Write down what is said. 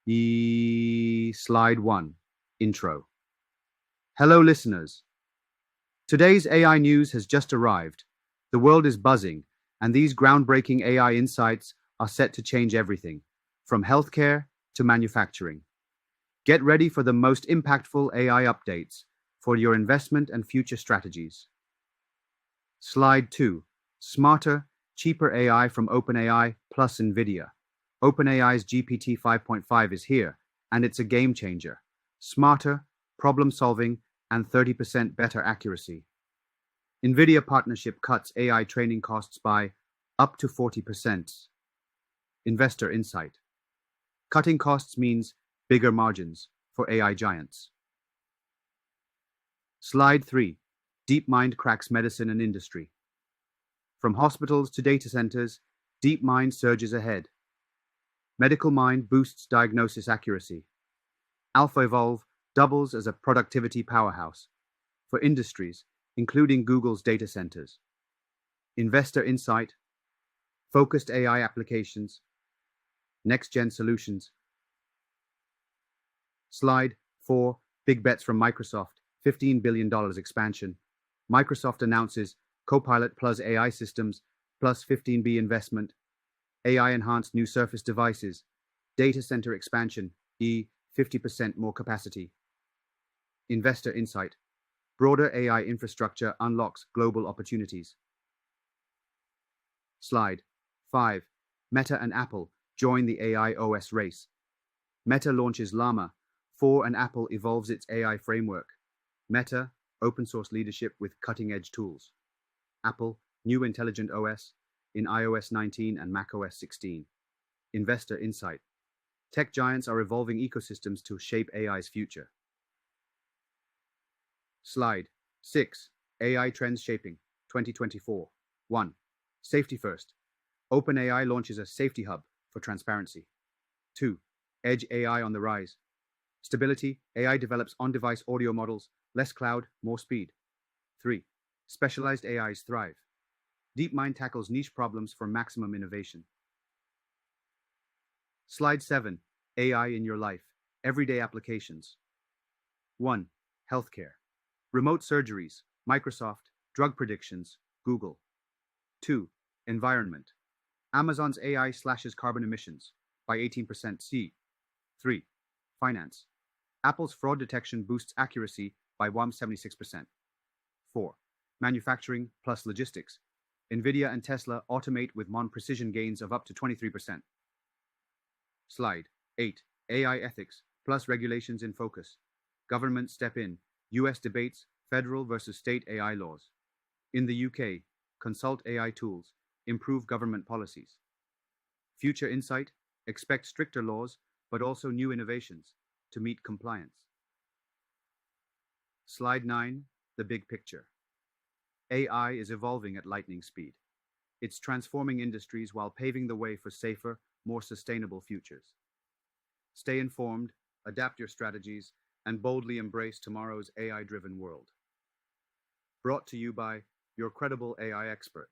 Slide 1. Intro. Hello, listeners. Today's AI news has just arrived. The world is buzzing, and these groundbreaking AI insights are set to change everything, from healthcare to manufacturing. Get ready for the most impactful AI updates for your investment and future strategies. Slide 2. Smarter, cheaper AI from OpenAI plus Nvidia. OpenAI's GPT 5.5 is here, and it's a game changer. Smarter, problem-solving, and 30% better accuracy. Nvidia partnership cuts AI training costs by up to 40%. Investor insight. Cutting costs means bigger margins for AI giants. Slide 3. DeepMind cracks medicine and industry. From hospitals to data centers, DeepMind surges ahead. Medical Mind boosts diagnosis accuracy. AlphaEvolve doubles as a productivity powerhouse for industries, including Google's data centers. Investor insight, focused AI applications, next-gen solutions. Slide 4. Big bets from Microsoft, $15 billion expansion. Microsoft announces Copilot plus AI systems plus 15B investment. AI-enhanced new Surface devices, data center expansion, 50% more capacity. Investor insight, broader AI infrastructure unlocks global opportunities. Slide 5. Meta and Apple join the AI OS race. Meta launches Llama 4 and Apple evolves its AI framework. Meta, open source leadership with cutting-edge tools. Apple, new intelligent OS in iOS 19 and macOS 16. Investor insight. Tech giants are evolving ecosystems to shape AI's future. Slide 6. AI trends shaping 2024. 1. Safety first. OpenAI launches a safety hub for transparency. 2. Edge AI on the rise. Stability. AI develops on-device audio models, less cloud, more speed. 3. Specialized AIs thrive. DeepMind tackles niche problems for maximum innovation. Slide 7. AI in your life. Everyday applications. 1. Healthcare. Remote surgeries. Microsoft. Drug predictions. Google. 2. Environment. Amazon's AI slashes carbon emissions by 18%. 3. Finance. Apple's fraud detection boosts accuracy by 176%. 4. Manufacturing plus logistics. Nvidia and Tesla automate with precision gains of up to 23%. Slide 8. AI ethics plus regulations in focus. Governments step in. US debates federal versus state AI laws. In the UK, consult AI tools, improve government policies. Future insight, expect stricter laws, but also new innovations to meet compliance. Slide 9. The big picture. AI is evolving at lightning speed. It's transforming industries while paving the way for safer, more sustainable futures. Stay informed, adapt your strategies, and boldly embrace tomorrow's AI-driven world. Brought to you by your credible AI expert.